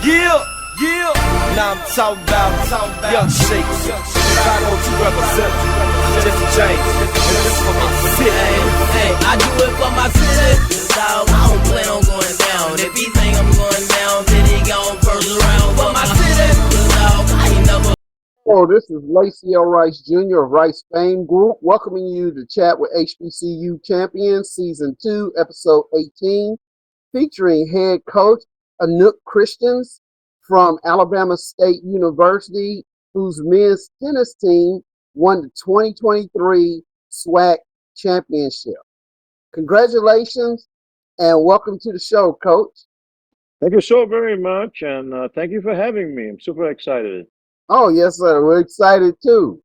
Yeah, yeah. Now I'm talking about young shakes. I want to represent Jesse James. And this for my city. Hey, I do it for my city. Dog, I don't plan on going down. If he think I'm going down, then he gone first round. For my city, dog, I ain't never. Hello, this is Lacy L Jr. of Rice Fame Group, welcoming you to chat with HBCU Champions Season 2, Episode 18, featuring head coach Anuk Christiansz from Alabama State University, whose men's tennis team won the 2023 SWAC Championship. Congratulations and welcome to the show, Coach. Thank you so very much, and thank you for having me. I'm super excited. Oh, yes, sir. We're excited, too.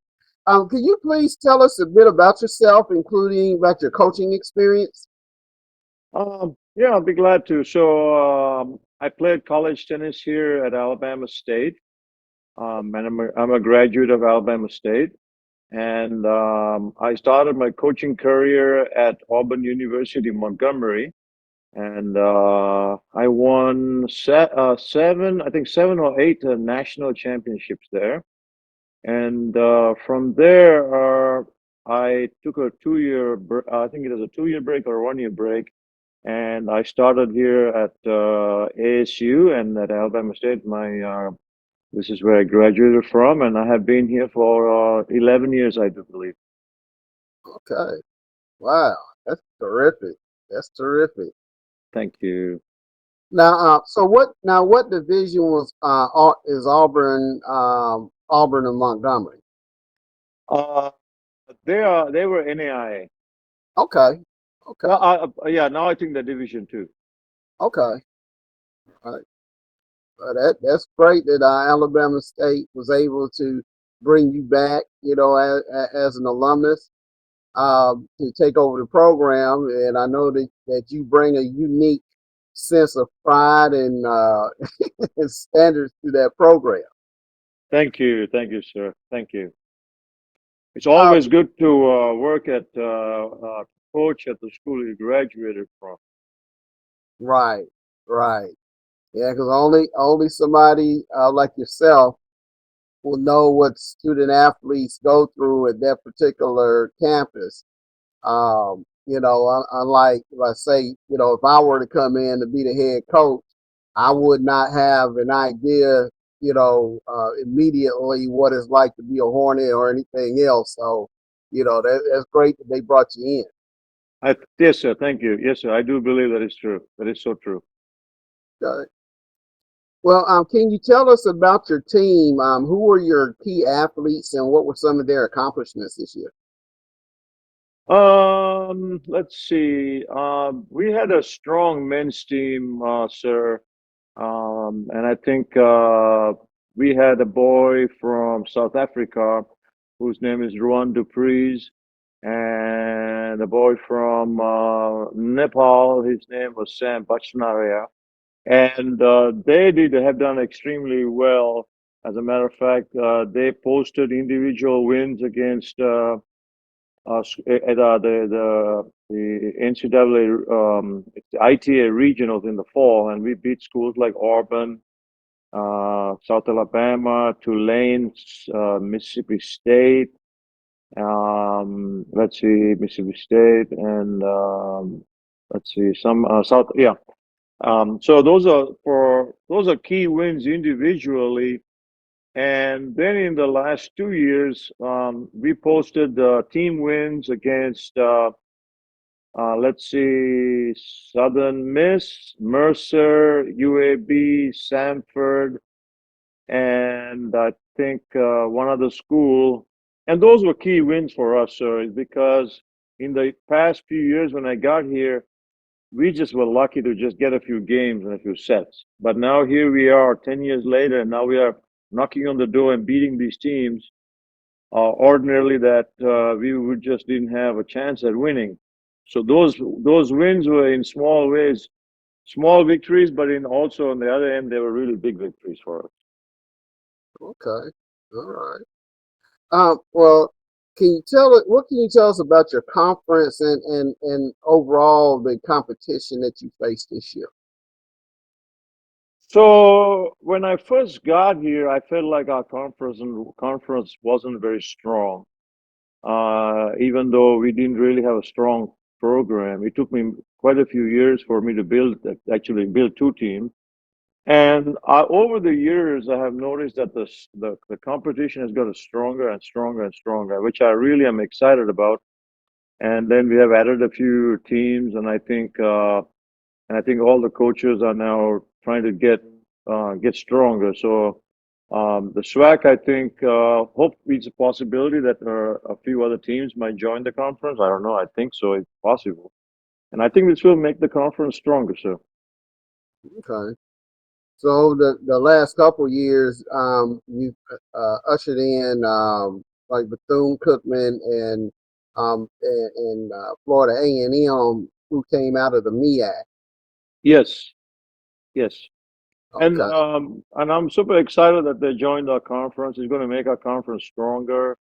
Can you please tell us a bit about yourself, including about your coaching experience? Yeah, I'll be glad to. So I played college tennis here at Alabama State, and I'm a graduate of Alabama State. And I started my coaching career at Auburn University, Montgomery. And I won seven or eight national championships there. And from there, I took a 2 year, I think it was a 2 year break or a 1 year break. And I started here at ASU and at Alabama State. This is where I graduated from, and I have been here for 11 years, I do believe. Okay. Wow. That's terrific. That's terrific. Thank you. Now, what division was is Auburn Auburn and Montgomery? Uh, they were NAIA. Okay. Okay. Yeah, now I think they're Division Two. Okay. All right. That's great that Alabama State was able to bring you back, as an alumnus, to take over the program. And I know that you bring a unique sense of pride and and standards to that program. Thank you, sir. Thank you. It's Uh, always good to work at coach at the school you graduated from. right, right. Yeah, because only somebody like yourself will know what student athletes go through at that particular campus. Unlike, let's say, if I were to come in to be the head coach, I would not have an idea, immediately what it's like to be a Hornet or anything else. So, that's great that they brought you in. Yes, sir. Thank you. Yes, sir. I do believe that is true. That is so true. Okay. Well, can you tell us about your team? Who were your key athletes and what were some of their accomplishments this year? Let's see. We had a strong men's team, sir. And I think we had a boy from South Africa whose name is Ruan Dupreez, and a boy from Nepal, his name was Sam Bachnaria. And they have done extremely well. As a matter of fact, they posted individual wins against the NCAA the ITA regionals in the fall, and we beat schools like Auburn, South Alabama, Tulane, Mississippi State. Let's see, Mississippi State, and let's see, some South. Yeah. So those are key wins individually. And then in the last 2 years, we posted team wins against, let's see, Southern Miss, Mercer, UAB, Samford, and I think one other school. And those were key wins for us, sir, because in the past few years when I got here, we just were lucky to just get a few games and a few sets. But now here we are 10 years later, and now we are knocking on the door and beating these teams ordinarily that we would just didn't have a chance at winning. So those wins were in small ways, small victories, but in also on the other end, they were really big victories for us. Okay. All right. Well, what can you tell us about your conference and overall the competition that you faced this year? So when I first got here, I felt like our conference wasn't very strong. Even though we didn't really have a strong program, it took me quite a few years for me to actually build two teams. And over the years, I have noticed that the competition has gotten stronger and stronger and stronger, which I really am excited about. And then we have added a few teams, and I think all the coaches are now trying to get stronger. So the SWAC, I think, hope it's a possibility that a few other teams might join the conference. I don't know. I think so. It's possible, and I think this will make the conference stronger. So Okay. So the last couple years, you ushered in like Bethune Cookman and Florida A&M, who came out of the MEAC. yes, yes. Okay. And I'm super excited that they joined our conference. It's going to make our conference stronger.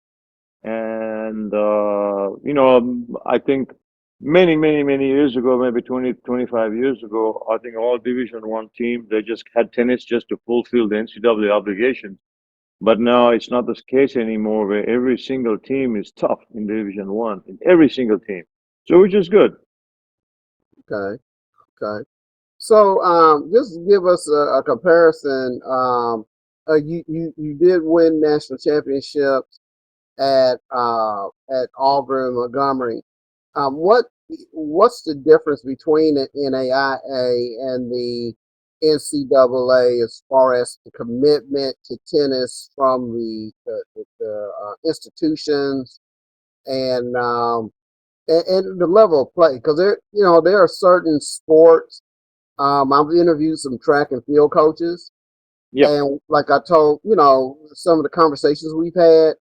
And I think many years ago, maybe 20, 25 years ago, I think all Division One teams they just had tennis just to fulfill the NCAA obligations. But now it's not the case anymore, where every single team is tough in Division One, in every single team. So which is good. Okay. Okay. So just give us a comparison. You did win national championships at Auburn, Montgomery. What's the difference between the NAIA and the NCAA as far as the commitment to tennis from the institutions and, and the level of play? Because there are certain sports. I've interviewed some track and field coaches, Yeah. and like I told, some of the conversations we've had,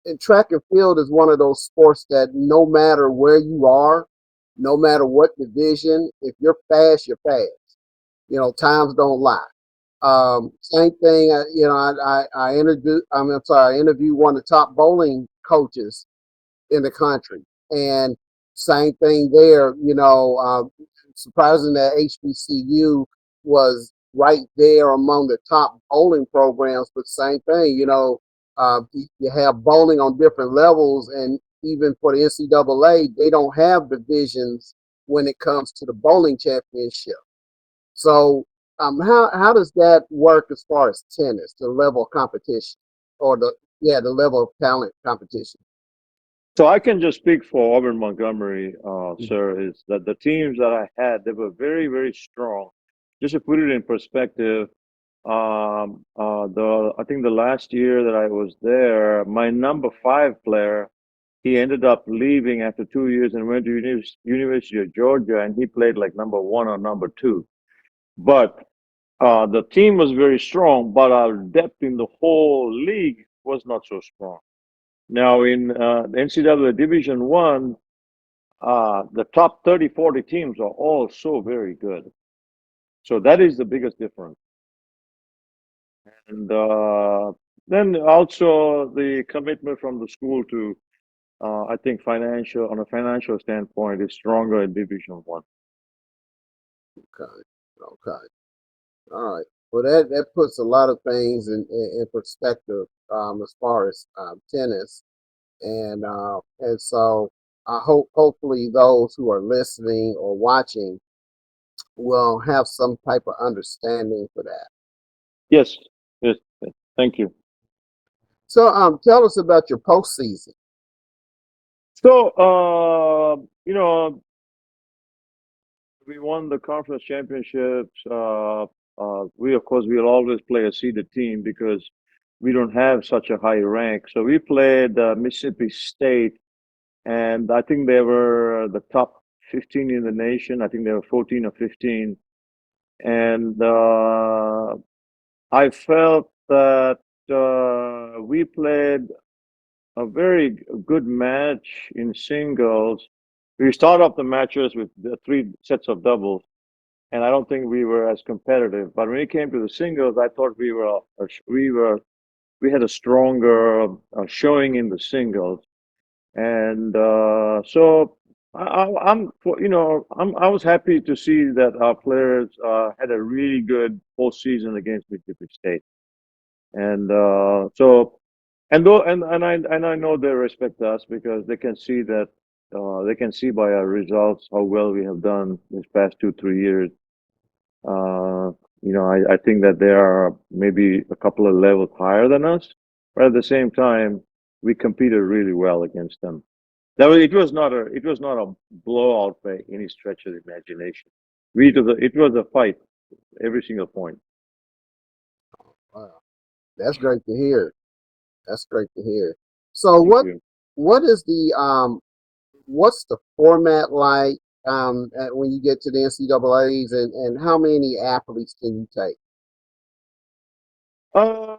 and track and field is one of those sports that no matter where you are, no matter what division, if you're fast, you're fast. Times don't lie. Same thing. I interviewed. I'm sorry. I interviewed one of the top bowling coaches in the country, and same thing there. Surprising that HBCU was right there among the top bowling programs, but same thing. You have bowling on different levels, and even for the NCAA, they don't have divisions when it comes to the bowling championship. So, how does that work as far as tennis, the level of competition, or the level of talent competition? So I can just speak for Auburn Montgomery, Mhm. sir, is that the teams that I had, they were very, very strong. Just to put it in perspective, I think the last year that I was there, my number 5 player, he ended up leaving after 2 years and went to University of Georgia, and he played like number 1 or number 2. But the team was very strong, but our depth in the whole league was not so strong. Now in the NCAA Division One, the top 30, 40 teams are all so very good. So that is the biggest difference. And then also the commitment from the school to, I think, on a financial standpoint, is stronger in Division One. Okay. Okay. All right. Well, that puts a lot of things in perspective as far as tennis, and so I hopefully those who are listening or watching will have some type of understanding for that. Yes, yes, yes. Thank you. So tell us about your postseason. So, we won the conference championships. We, of course, we'll always play a seeded team because we don't have such a high rank. So we played Mississippi State, and I think they were the top 15 in the nation. I think they were 14 or 15. And I felt that we played a very good match in singles. We start off the matches with the 3 sets of doubles, and I don't think we were as competitive. But when it came to the singles, I thought we had a stronger showing in the singles, and so I was happy to see that our players had a really good postseason against Mississippi State, and I know they respect us because they can see by our results how well we have done this past 2 3 years. Uh, I think that they are maybe a couple of levels higher than us, but at the same time, we competed really well against them. It was not a blowout by any stretch of the imagination. It was a fight every single point. Wow, that's great to hear. That's great to hear. So Thank you. what is the what's the format like when you get to the NCAA's, and how many athletes can you take? Uh,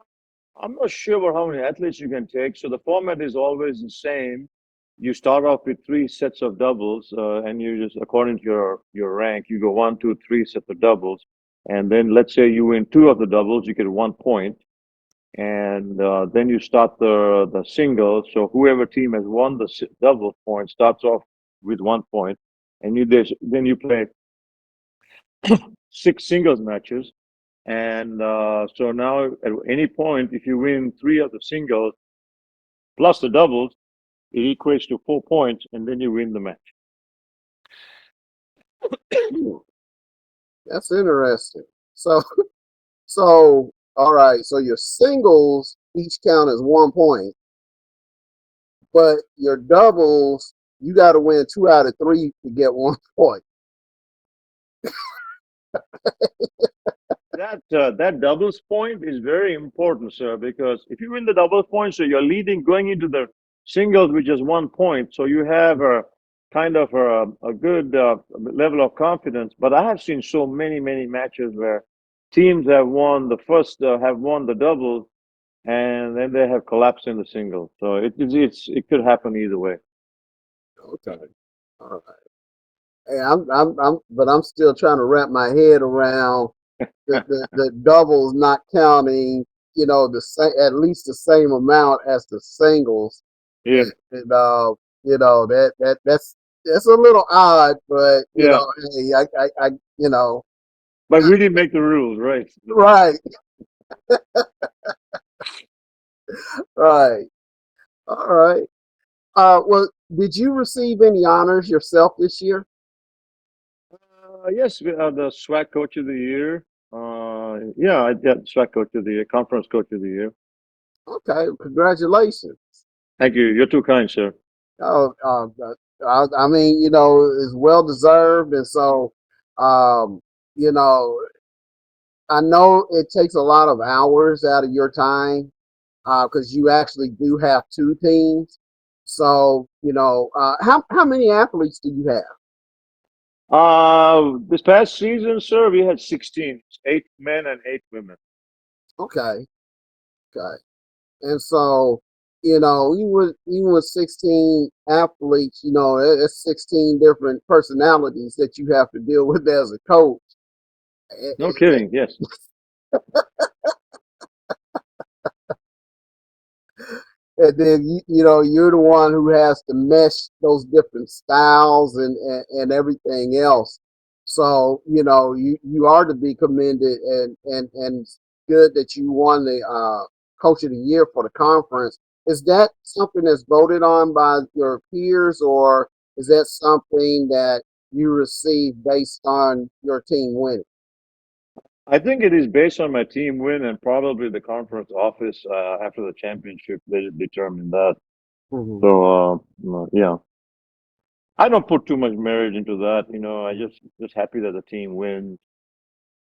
I'm not sure about how many athletes you can take. So the format is always the same. You start off with three sets of doubles, and you just according to your rank, you go 1 2 3 sets of doubles, and then let's say you win two of the doubles, you get 1 point, and then you start the singles. So whoever team has won the double point starts off with 1 point, and then you play six singles matches. And so now at any point, if you win three of the singles plus the doubles, it equates to 4 points, and then you win the match. That's interesting. So so all right. So your singles each count as 1 point, but your doubles you got to win 2 out of 3 to get 1 point. That doubles point is very important, sir, because if you win the doubles point, so you're leading going into the singles with just 1 point, so you have a kind of a good level of confidence. But I have seen so many matches where teams have won the doubles, and then they have collapsed in the singles. So it could happen either way. Okay. All right. Hey, but I'm still trying to wrap my head around the doubles not counting, the same, at least the same amount as the singles. Yeah, And that's a little odd, but yeah. hey, I But we didn't make the rules, right? right, right, all right. Well, did you receive any honors yourself this year? Yes, we are the SWAC Coach of the Year. Yeah, I did SWAC Coach of the Year, Conference Coach of the Year. Okay, congratulations. Thank you. You're too kind, sir. Oh, I mean, it's well deserved, and so, um, you know, I know it takes a lot of hours out of your time because you actually do have two teams. So, how many athletes do you have? This past season, sir, we had 16, 8 men and 8 women. Okay, okay, and so, even with 16 athletes, it's 16 different personalities that you have to deal with as a coach. No kidding. Yes. And then you're the one who has to mesh those different styles and everything else. So you are to be commended, and it's good that you won the coach of the year for the conference. Is that something that's voted on by your peers, or is that something that you receive based on your team winning? I think it is based on my team win and probably the conference office after the championship. They determined that. Hmm. So, yeah. I don't put too much merit into that. I just happy that the team wins.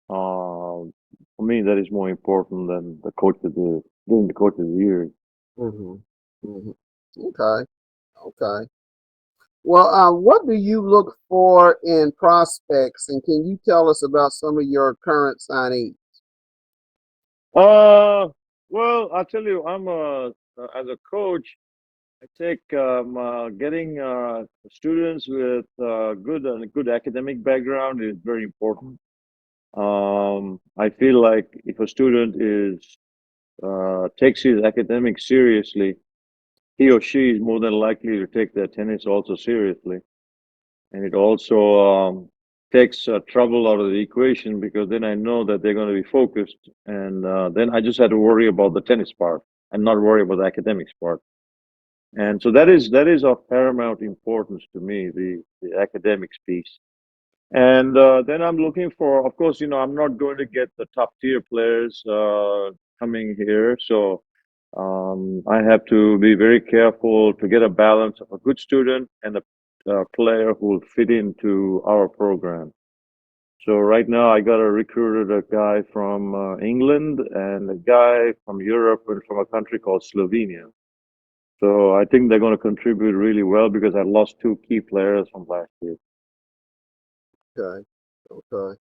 For me, that is more important than being the coach of the year. Hmm. Hmm. Okay. Okay. Well, what do you look for in prospects, and can you tell us about some of your current signees? Uh, well, I'll tell you, as a coach, I take getting students with good academic background is very important. I feel like if a student is takes his academics seriously, he or she is more than likely to take their tennis also seriously. and it also takes trouble out of the equation because then I know that they're going to be focused, and then I just had to worry about the tennis part and not worry about the academics part. And so that is of paramount importance to me, the academics piece. And then I'm looking for, of course, I'm not going to get the top tier players coming here, so I have to be very careful to get a balance of a good student and a player who will fit into our program. So right now, I got recruited a guy from England and a guy from Europe and from a country called Slovenia. So I think they're going to contribute really well because I lost two key players from last year. Okay. Okay.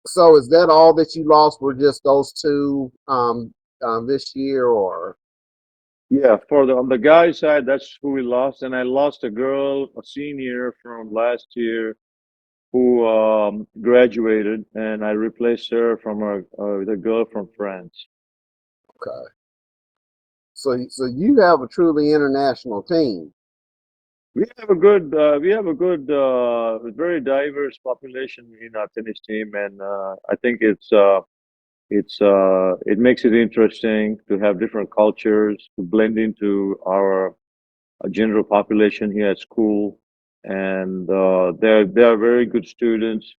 So is that all that you lost? Were just those two this year, or? Yeah, on the guy side, that's who we lost, and I lost a girl, a senior from last year, who graduated, and I replaced her with a girl from France. Okay. So you have a truly international team. We have a good, very diverse population in our tennis team, and I think it makes it interesting to have different cultures to blend into our general population here at school, and they're very good students.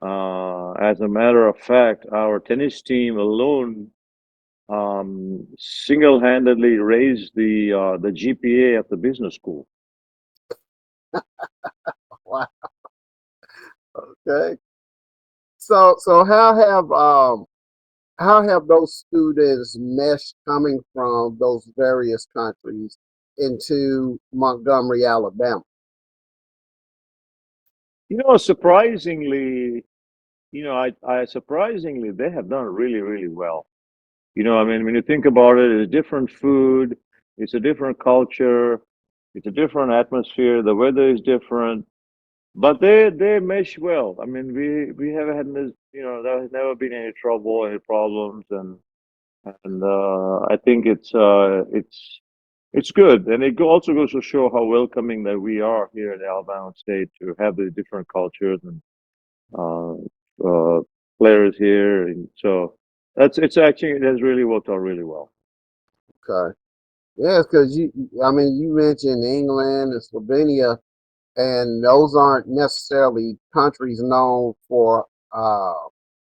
As a matter of fact, our tennis team alone single-handedly raised the GPA at the business school. Wow. Okay. So how have those students meshed coming from those various countries into Montgomery, Alabama? Surprisingly, I surprisingly they have done really, really well. I mean, when you think about it, it's different food, it's a different culture, it's a different atmosphere, the weather is different, but they mesh well. I mean, we haven't had this, there has never been any trouble, any problems, and I think it's good, and also goes to show how welcoming that we are here at Alabama State to have the different cultures and uh, uh, players here, and so it has really worked out really well. Okay. Yes, because I mean, you mentioned England and Slovenia, and those aren't necessarily countries known uh,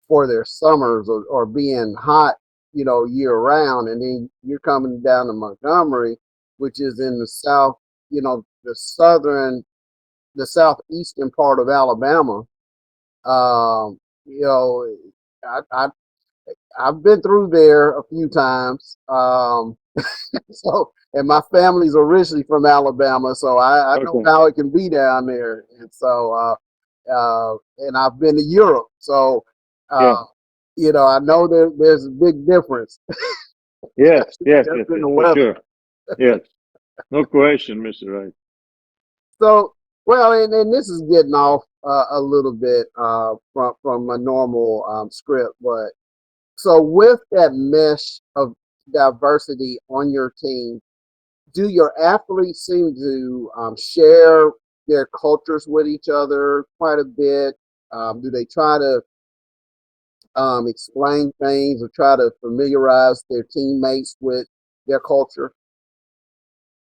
for their summers or being hot, year round. And then you're coming down to Montgomery, which is in the south, the southeastern part of Alabama. Um, you know, I, I I've been through there a few times. So, and my family's originally from Alabama, so I know Okay. how it can be down there. And so, and I've been to Europe, so Yeah. I know there's a big difference Yes. Yes. just Yes. in Yes. the For weather. sure. Yes. No question, Mr. Wright. So, well, and this is getting off a little bit from a normal script, but so with that mesh of diversity on your team, do your athletes seem to share their cultures with each other quite a bit? Do they try to explain things or try to familiarize their teammates with their culture?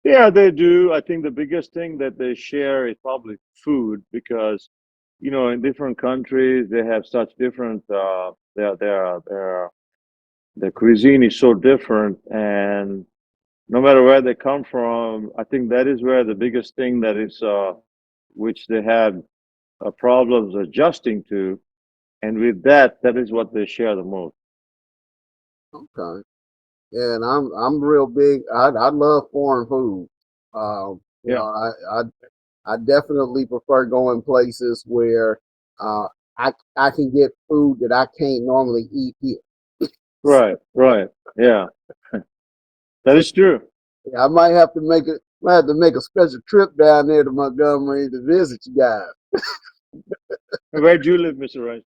Yeah, they do. I think the biggest thing that they share is probably food because, in different countries they have such different. Their cuisine is so different, and no matter where they come from, I think that is where the biggest thing that is, which they had problems adjusting to, and with that is what they share the most. Okay. Yeah, and I'm real big. I love foreign food. Um, you Yeah, know, I definitely prefer going places where uh, I can get food that I can't normally eat here. right, right. Yeah, that So is true. yeah, might have to make a special trip down there to Montgomery to visit you guys. Where do you live, Mr. Rice?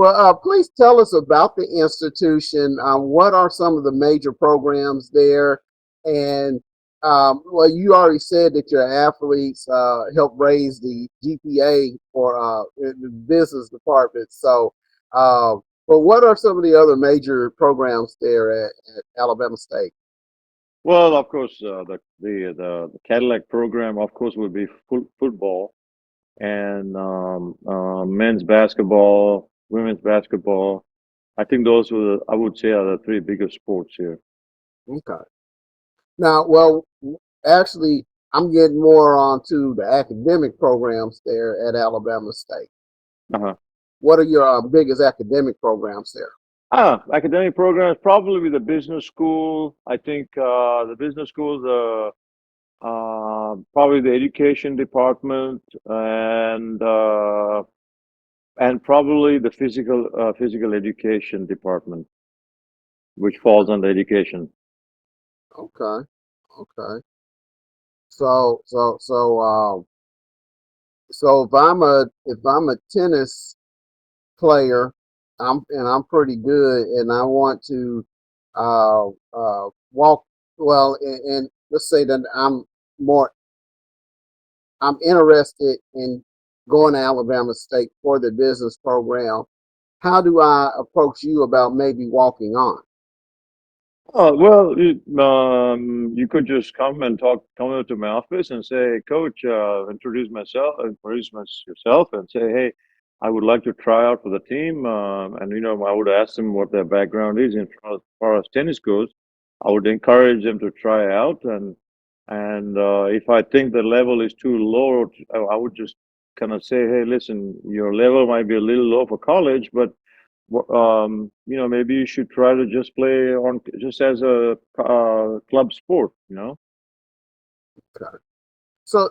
Well, please tell us about the institution. What are some of the major programs there? And well, you already said that your athletes help raise the GPA for in the business department. So, uh, but what are some of the other major programs there at Alabama State? Well, of course, the Cadillac program, of course, would be football and men's basketball, women's basketball. I think those were, I would say, are the three biggest sports here. Okay. Now, well, actually, I'm getting more onto the academic programs there at Alabama State. Uh-huh. What are your biggest academic programs there? Academic programs, probably the business school. I think the business school, probably the education department, and probably the physical education department, which falls under education. Okay, okay. So if I'm a tennis player, I'm pretty good, and I want to walk well, and let's say that more I'm interested in going to Alabama State for the business program. How do I approach you about maybe walking on? Oh, well, you could just come into my office and say, Coach, introduce yourself and say, hey, I would like to try out for the team. And, I would ask them what their background is. And as far as tennis goes, I would encourage them to try out. And if I think the level is too low, I would just kind of say, hey, listen, your level might be a little low for college, but maybe you should try to just play on just as a club sport. Okay. So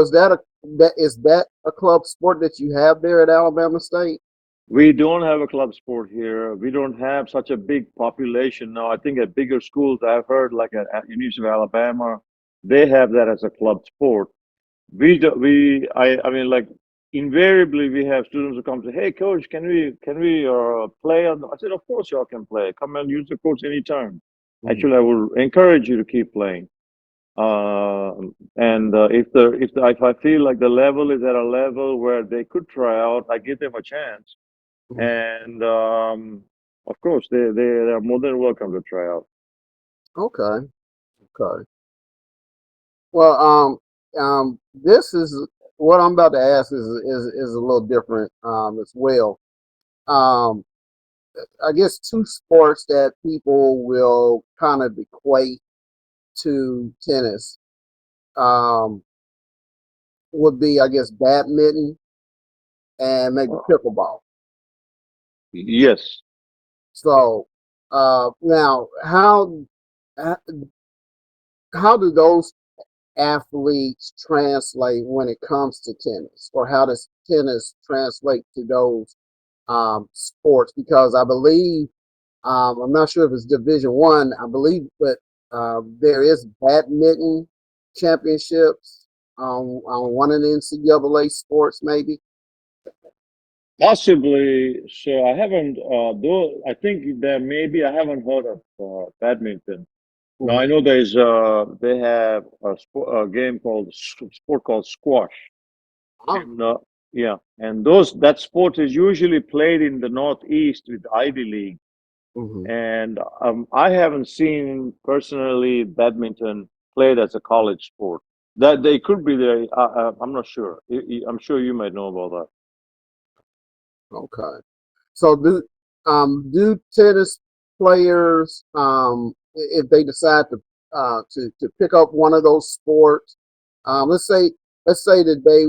is that a club sport that you have there at Alabama State? We don't have a club sport here. We don't have such a big population now. I think at bigger schools, I've heard like at University of Alabama, they have that as a club sport. We do, we I mean like invariably we have students who come say, "Hey coach, can we play on?" I said, "Of course y'all can play. Come and use the courts anytime." Mhm. Actually, I will encourage you to keep playing. And if I feel like the level is at a level where they could try out, I give them a chance. Mhm. And of course, they are more than welcome to try out. Okay. Okay. Well, this is what I'm about to ask is a little different as well. Um, I guess two sports that people will kind of equate to tennis um, would be, I guess, badminton and maybe Uh, pickleball. yes. So now, h- how do those athletes translate when it comes to tennis, or how does tennis translate to those sports? Because I believe I'm not sure if it's Division One, I believe, but there is badminton championships on one of the NCAA sports, maybe. Possibly. So I haven't, though I think that maybe I haven't heard of badminton. Now I Mhm. know they have a game sport called squash, Oh, and yeah, and that sport is usually played in the Northeast with Ivy League, mhm. and I haven't seen personally badminton played as a college sport. That they could be there. I'm not sure. I'm sure you might know about Okay. So do tennis players if they decide to pick up one of those sports, let's say that they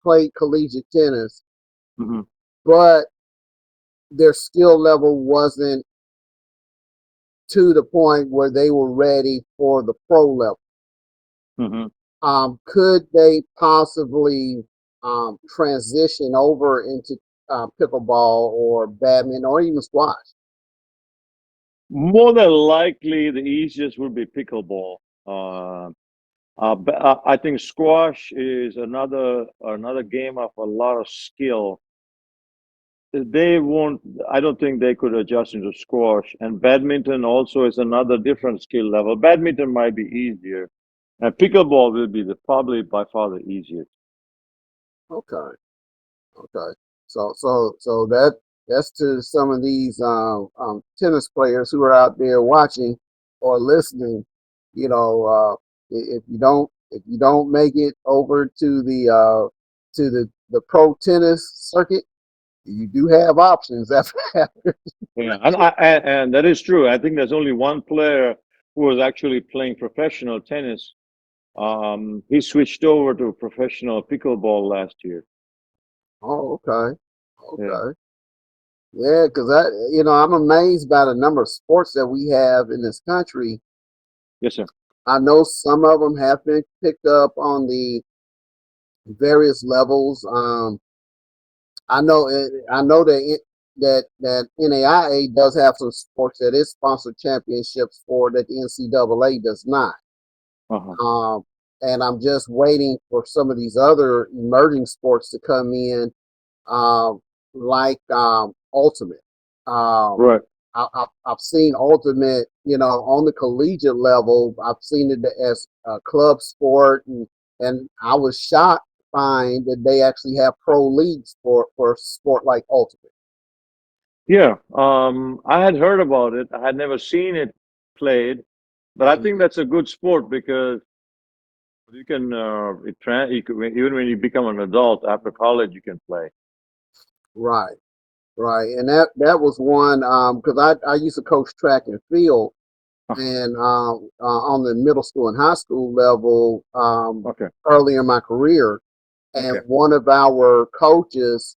played collegiate tennis, that. but their skill level wasn't to the point where they were ready for the pro level. Hmm. Could they possibly transition over into pickleball or badminton or even squash? More than likely, the easiest would be pickleball. I think squash is another game of a lot of skill. they won't. I don't think they could adjust into squash. And badminton also is another different skill level. Badminton might be easier, and pickleball will be probably by far the easiest. Okay. Okay. That's to some of these tennis players who are out there watching or listening. You know, if you don't make it over to the pro tennis circuit, you do have options after. Yeah, and that is true. I think there's only one player who was actually playing professional tennis. He switched over to professional pickleball last year. Oh, okay. Yeah. Okay. Yeah, because I'm amazed by the number of sports that we have in this country. Yes, sir. I know some of them have been picked up on the various levels. I know that NAIA does have some sports that it sponsored championships for that the NCAA does not. Uh-huh. And I'm just waiting for some of these other emerging sports to come in, like ultimate. Right. I've seen ultimate, on the collegiate level. I've seen it as a club sport, and I was shocked to find that they actually have pro leagues for a sport like ultimate. Yeah. I had heard about it. I had never seen it played, but I think that's a good sport because you can even when you become an adult after college, you can play. Right, right, and that was one because I used to coach track and field, and on the middle school and high school level, Okay. early in my career. And Okay. one of our coaches,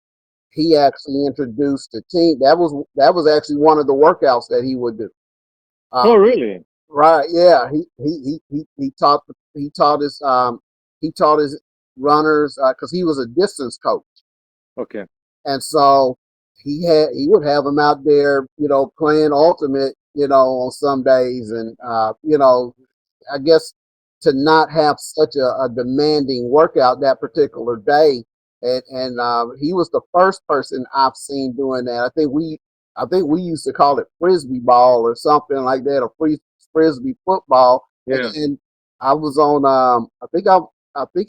he actually introduced the team. That was actually one of the workouts that he would do. Oh, Um, really? right, yeah. He taught his runners because he was a distance coach, Okay. and so he would have them out there, playing ultimate, on some days, and I guess to not have such a demanding workout that particular day, and he was the first person I've seen doing that. I think we used to call it frisbee ball or something like that, or frisbee football. And, Yeah. and I was on, I think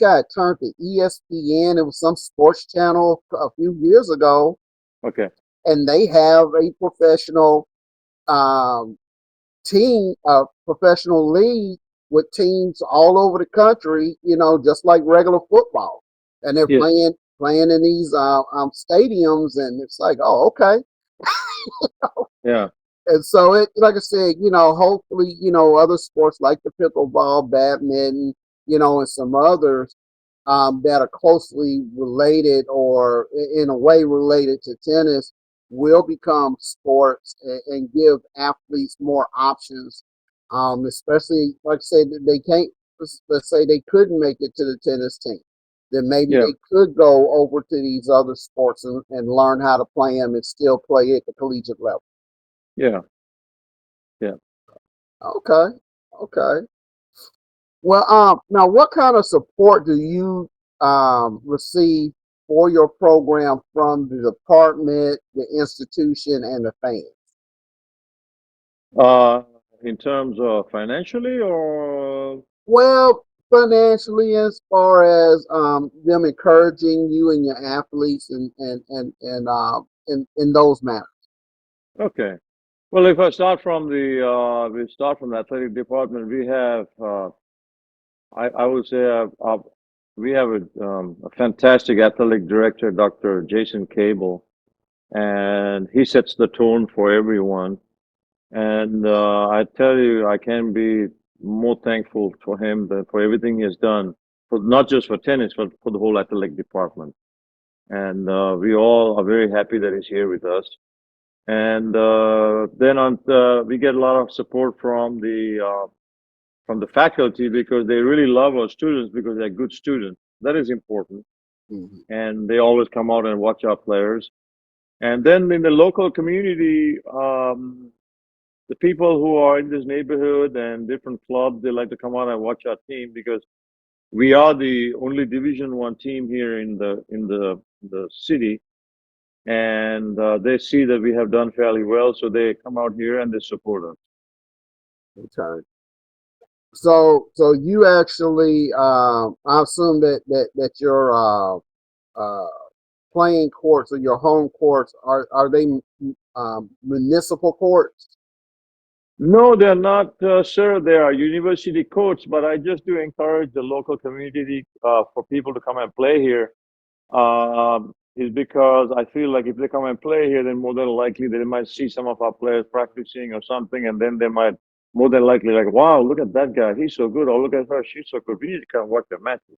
I had turned to ESPN. It was some sports channel a few years ago, Okay. and they have a um, professional league with teams all over the country, just like regular football. And they're Yes. playing in these stadiums, and it's like, oh, okay. Yeah. And so like I said, hopefully, other sports like the pickleball, badminton, and some others that are closely related or in a way related to tennis will become sports and give athletes more options. Especially, like I said, they can't, let's say they couldn't make it to the tennis team. Then maybe Yeah. they could go over to these other sports and learn how to play them and still play at the collegiate level. Yeah. Yeah. Okay. Okay. Well, now what kind of support do you receive for your program from the department, the institution, and the fans? Uh, in terms of financially or Well, financially, as far as them encouraging you and your athletes, and in those matters. okay. Well, if I start from we start from the athletic department. We have, I would say, we have a fantastic athletic director, Dr. Jason Cable, and he sets the tone for everyone. And I tell you, I can be more thankful for him than for everything he has done, for not just for tennis, but for the whole athletic department. And we all are very happy that he's here with us. And then we get a lot of support from the faculty because they really love our students because they're good students. That is important, Mhm. and they always come out and watch our players. And then in the local community, the people who are in this neighborhood and different clubs, they like to come out and watch our team because we are the only Division I team here in the city, and they see that we have done fairly well, so they come out here and they support us. Okay. So you actually, I assume that your uh, playing courts or your home courts are they municipal courts? No, they're not, sir. They are university courts, but I just do encourage the local community for people to come and play here. Is because I feel like if they come and play here, then more than likely they might see some of our players practicing or something, and then they might more than likely like, wow, look at that guy, he's so good, or look at her, she's so good. We need to come watch their matches.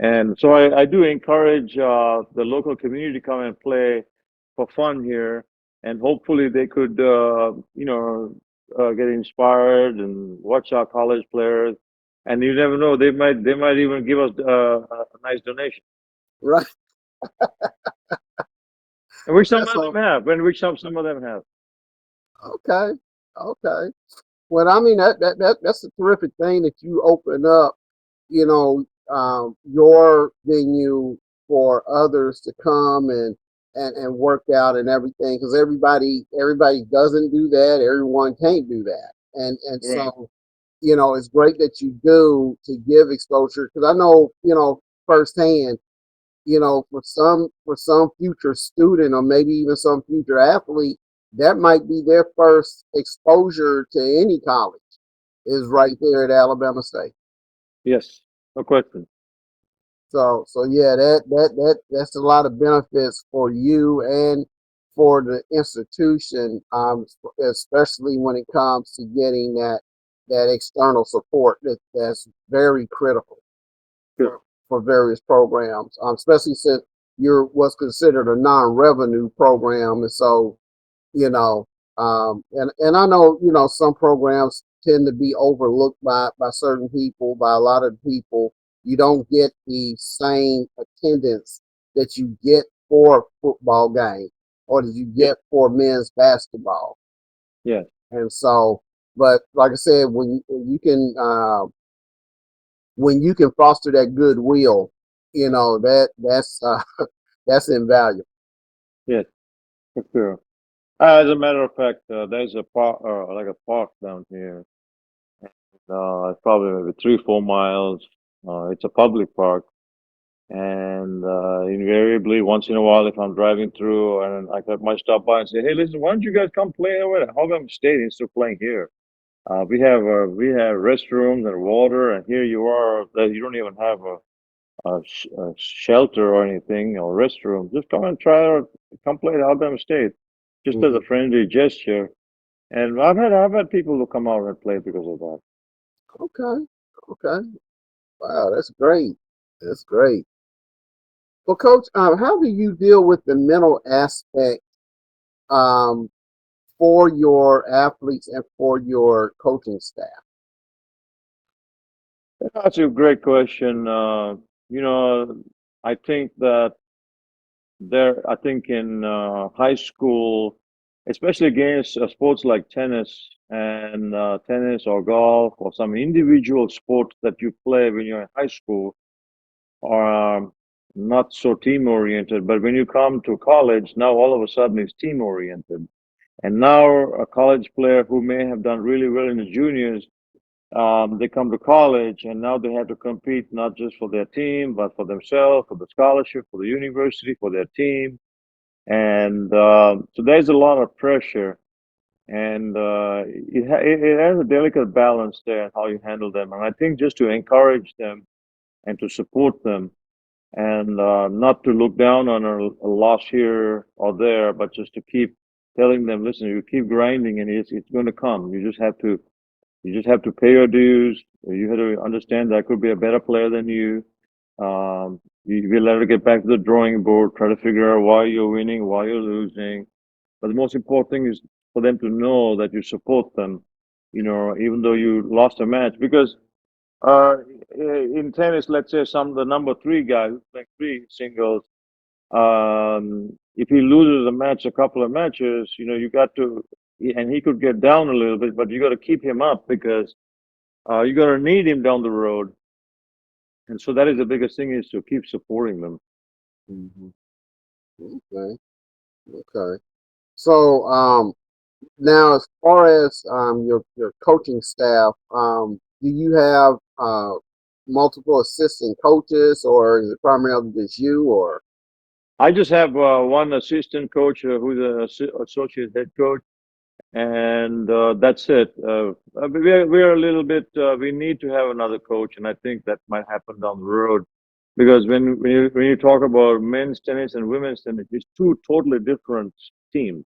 And so I do encourage the local community to come and play for fun here, and hopefully they could, get inspired and watch our college players. And you never know, they might even give us a nice donation, Right. and which some That's of them all. have, and which some of them have. Okay. Okay. Well, I mean that's a terrific thing that you open up, your venue for others to come and work out and everything, because everybody doesn't do that. Everyone can't do that, and Right. so it's great that you do to give exposure, because I know firsthand, for some future student or maybe even some future athlete, that might be their first exposure to any college is right there at Alabama State. Yes, no question. So yeah, that's a lot of benefits for you and for the institution, especially when it comes to getting that external support that's very critical Good. for various programs, especially since you're what's considered a non-revenue program, and so you know, and I know some programs tend to be overlooked by certain people, by a lot of people. You don't get the same attendance that you get for a football game or that you Yeah. get for men's basketball, Yes. and so. But like I said, when you can foster that goodwill, that's that's invaluable. Yes. For sure. As a matter of fact, there's a park, like a park down here. It's probably maybe 3, 4 miles. It's a public park, and invariably, once in a while, if I'm driving through and might stop by and say, "Hey, listen, why don't you guys come play over at Alabama State instead of playing here? We have restrooms and water, and here you are. That you don't even have a shelter or anything or restroom. Just come and try out. Come play at Alabama State, just as a Mhm. friendly gesture." And I've had people who come out and play because of that. Okay, okay, wow, that's great. That's great. Well, Coach, how do you deal with the mental aspect um, for your athletes and for your coaching staff? That's a great question. You know, I think that I think in high school, especially against sports like tennis or golf or some individual sport that you play when you're in high school, are not so team oriented. But when you come to college, now all of a sudden it's team oriented. And now a college player who may have done really well in the juniors, they come to college and now they have to compete not just for their team, but for themselves, for the scholarship, for the university, for their team. And so there's a lot of pressure. And it has a delicate balance there in how you handle them. And I think just to encourage them and to support them and not to look down on a loss here or there, but just to keep telling them, listen, you keep grinding and it's going to come. You just have to pay your dues. You have to understand that I could be a better player than you. You will have to get back to the drawing board, try to figure out why you're winning, why you're losing. But the most important thing is for them to know that you support them, even though you lost a match. Because uh, in tennis, let's say the number three guy who's playing three singles, if he loses a match, a couple of matches, you got to, and he could get down a little bit, but you got to keep him up because you're going to need him down the road. And so that is the biggest thing is to keep supporting them. Mhm. Okay. Okay. So now, as far as your coaching staff, do you have multiple assistant coaches, or is it primarily just you? Or I just have one assistant coach who's an associate head coach, and that's it. We're a little bit. We need to have another coach, and I think that might happen down the road because when you talk about men's tennis and women's tennis, it's two totally different teams,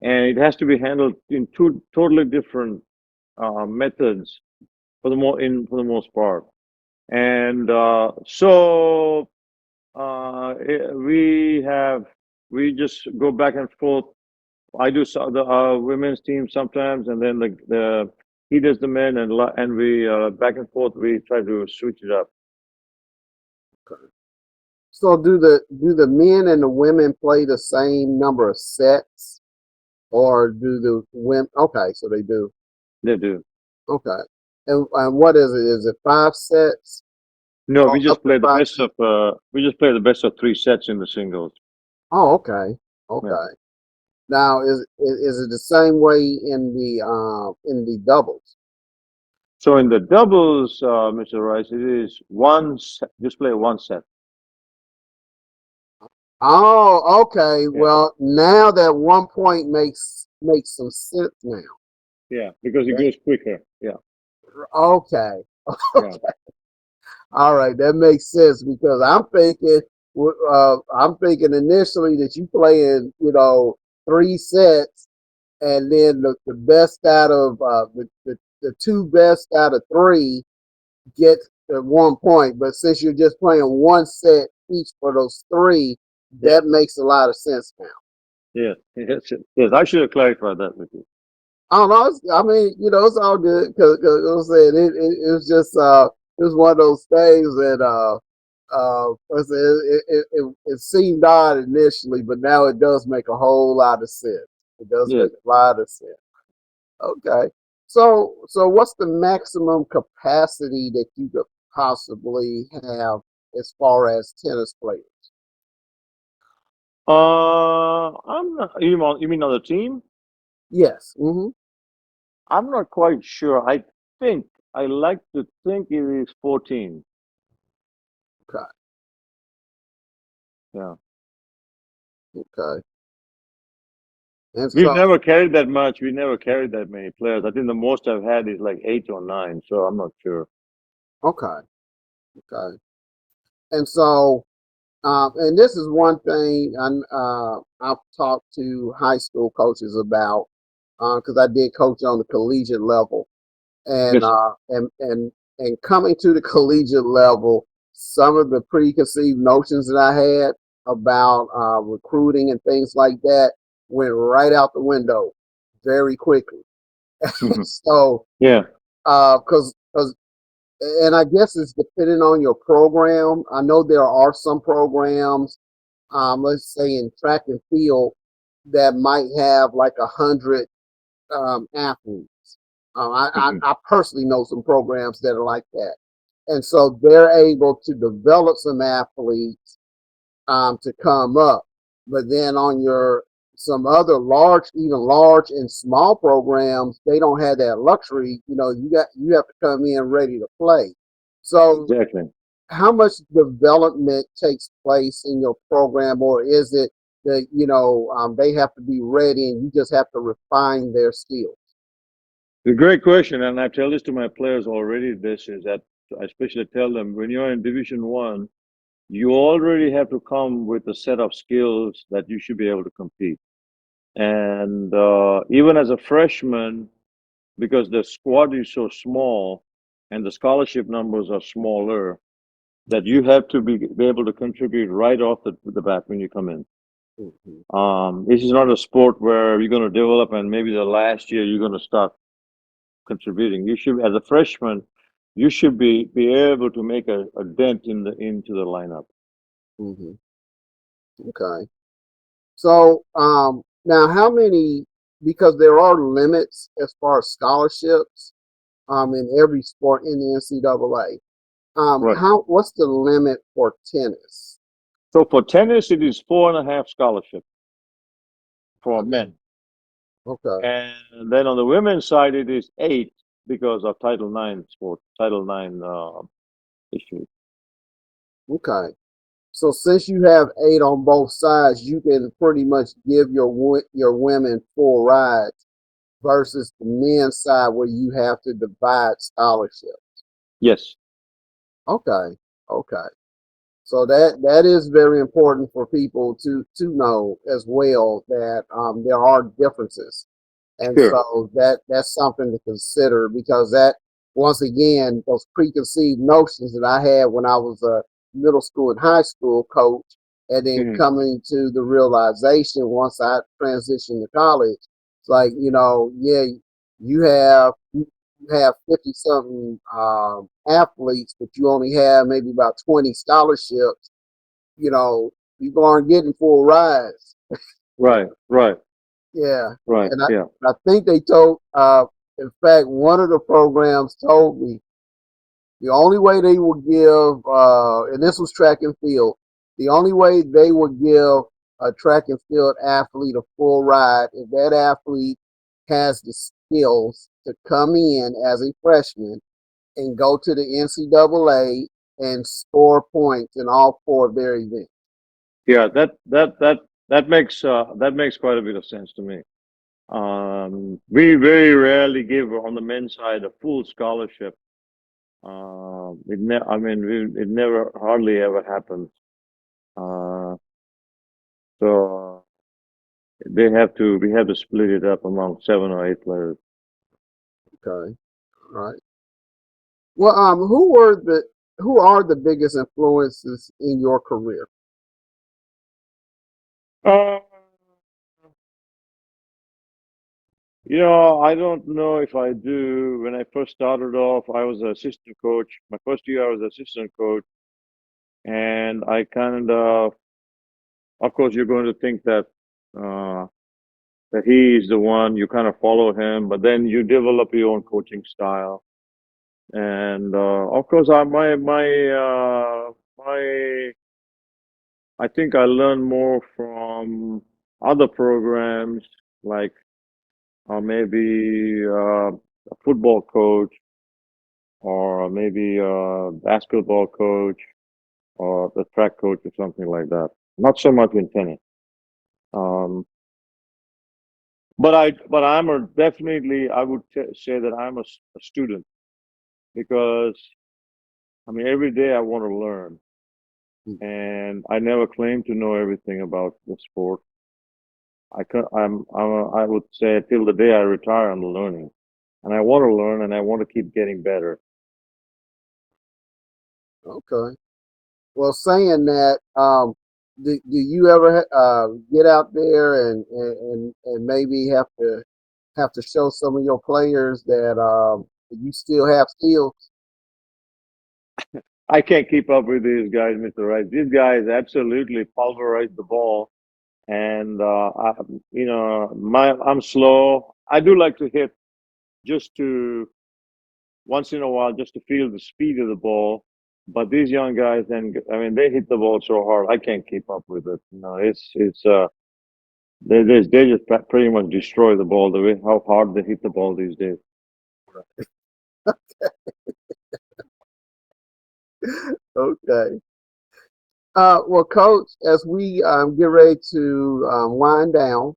and it has to be handled in two totally different methods for the most part. And so we just go back and forth. I do the women's team sometimes, and then the he does the men, and we back and forth. We try to switch it up. so do the men and the women play the same number of sets, or do the women? Okay, so they do. They do. Okay, and what is it? Is it 5 sets? No, Oh, up to five sets. we just play the best of three sets in the singles. Oh, okay, Yeah. okay. Now, is it the same way in the doubles? So in the doubles, Mr. Rice, it is just play one set. Oh, okay. Yeah. Well, now that 1 point makes some sense now. Yeah, because it Okay. goes quicker. Yeah. Okay. Yeah. All right, that makes sense because I'm thinking initially that you playing, 3 sets, and then the best out of the two best out of three get the 1 point. But since you're just playing 1 set each for those three, Yeah. that makes a lot of sense now. Yeah. Yes. Yes. I should have clarified that with you. I don't know. I mean, it's all good because I'm saying it was just it was one of those things that I said, it seemed odd initially, but now it does make a whole lot of sense. It does Yes. make a lot of sense. Okay. So what's the maximum capacity that you could possibly have as far as tennis players? I'm not. You mean on the team? Yes. Mm-hmm. I'm not quite sure. Think I like to think it is 14. Okay. Yeah. Okay. And We've so, never carried that much. We never carried that many players. I think the most I've had is like 8 or 9. So I'm not sure. okay. Okay. And so, and this is one thing I've talked to high school coaches about because I did coach on the collegiate level, and Yes. uh, and and and coming to the collegiate level, some of the preconceived notions that I had about recruiting and things like that went right out the window very quickly. So, Yeah. because and I guess it's depending on your program. I know there are some programs, let's say in track and field, that might have like 100 athletes. I personally know some programs that are like that, and so they're able to develop some athletes to come up. But then on your some other even large and small programs, they don't have that luxury. You have to come in ready to play. So Exactly. how much development takes place in your program, or is it that they have to be ready and you just have to refine their skills? It's a great question, and I tell this to my players already. This is that I especially tell them when you're in Division One, you already have to come with a set of skills that you should be able to compete. And even as a freshman, because the squad is so small and the scholarship numbers are smaller, that you have to be able to contribute right off the bat when you come in. Mhm. This is not a sport where you're going to develop and maybe the last year you're going to start contributing. You should, as a freshman, you should be able to make a dent into the lineup. Hmm. Okay. So now, how many? Because there are limits as far as scholarships in every sport in the NCAA. Right. What's the limit for tennis? So for tennis, it is 4.5 scholarships. for men. Okay. And then on the women's side, it is 8 because of Title IX sport, Title IX issue. Okay. So since you have 8 on both sides, you can pretty much give your women full rides versus the men's side where you have to divide scholarship. Yes. Okay. Okay. So that is very important for people to know as well that there are differences, and Sure. so that's something to consider because that once again those preconceived notions that I had when I was a middle school and high school coach, and then Hmm. coming to the realization once I transitioned to college, it's like yeah, you have 50 something athletes, but you only have maybe about 20 scholarships. People aren't getting full rides. Right. Right. Yeah, Right. and Yeah. I think they told. In fact, one of the programs told me the only way they would give, and this was track and field, the only way they would give a track and field athlete a full ride if that athlete has the skills to come in as a freshman and go to the NCAA and score points in all 4 of their events. Yeah. That makes quite a bit of sense to me. We very rarely give on the men's side a full scholarship. It never, hardly ever happens. Uh, so we have to split it up among 7 or 8 players. Okay, all right. Well, who are the biggest influences in your career? Uh, I don't know if I do. When I first started off, I was an assistant coach. My first year, I was assistant coach, and I of course, you're going to think uh, that he is the one. You kind of follow him, but then you develop your own coaching style. And of course, my I think I learned more from other programs like maybe a football coach or maybe a basketball coach or the track coach or something like that. Not so much in tennis. Um, but I'm definitely I would say that I'm a student because every day I want to learn, and I never claim to know everything about the sport. I would say till the day I retire, I'm learning, and I want to learn, and I want to keep getting better. Okay. Well, saying that, do you ever get out there and maybe have to show some of your players that you still have skills? I can't keep up with these guys, Mr. Rice. These guys absolutely pulverize the ball, and I'm slow. I do like to hit just to once in a while just to feel the speed of the ball. But these young guys, then they hit the ball so hard, I can't keep up with it. They just pretty much destroy the ball the way how hard they hit the ball these days. Okay. Well, Coach, as we get ready to wind down,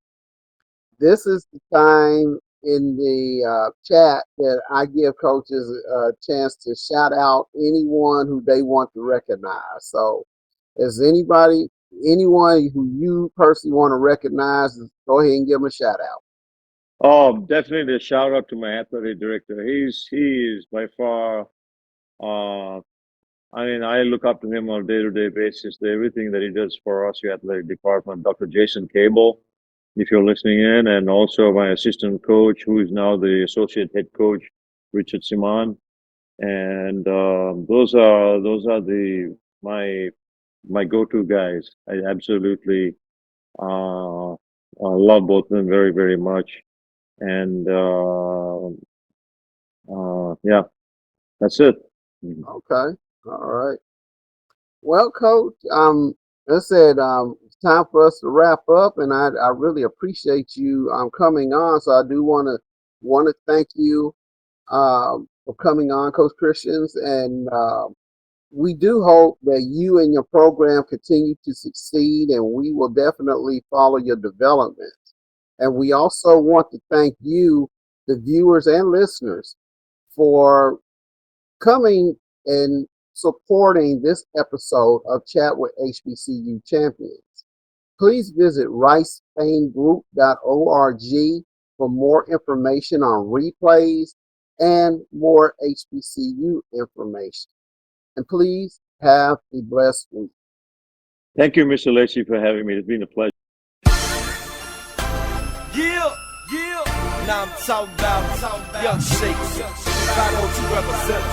this is the time in the chat that I give coaches a chance to shout out anyone who they want to recognize. So, is anyone who you personally want to recognize, go ahead and give them a shout out. Oh, definitely a shout out to my athletic director. He is by far. Uh, I look up to him on a day-to-day basis. Everything that he does for us, the athletic department, Dr. Jason Cable, if you're listening in, and also my assistant coach, who is now the associate head coach, Richard Simon. And those are the my go-to guys. I absolutely love both of them very, very much. And yeah, that's it. Okay. All right. Well, Coach, I said time for us to wrap up, and I really appreciate you coming on. So I do want to thank you for coming on, Coach Christiansz, and we do hope that you and your program continue to succeed, and we will definitely follow your development. And we also want to thank you, the viewers and listeners, for coming and supporting this episode of Chat with HBCU Champions. Please visit ricefamegroup.org for more information on replays and more HBCU information. And please have a blessed week. Thank you, Mr. Lacy, for having me. It's been a pleasure. Yeah. Now I'm talking about young shakes. 502 represent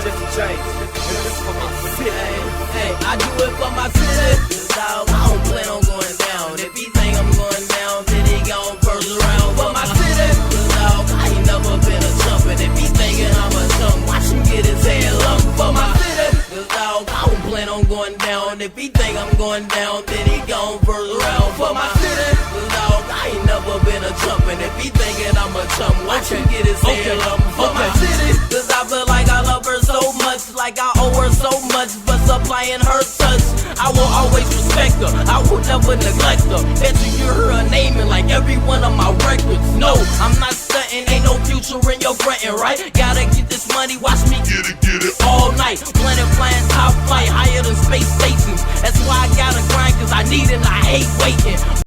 Jesse James. And this is for my city. Hey, I do it for my city. Dog, I don't plan on going down. If he think I'm going down, then he gon' first round. For my city, dog, I ain't never been a chump. And if he thinking I'm a chump, watch him get his head lumped. For my city, dog, I don't plan on going down. If he think I'm going down, then he gon' first round. For my city, dog, I ain't never been a chump. And if he thinking I'm a chump, watch him get his head lumped. For my city, cause I feel like I love her so much, like I owe her so much for supplying her touch. I will always respect her, I will never neglect her. Bet you hear her naming like every one of my records. No, I'm not stunting, ain't no future in your frontin', right? Gotta get this money, watch me get it all night. Planet flying, top flight, higher than space stations. That's why I gotta grind, cause I need it and I hate waiting.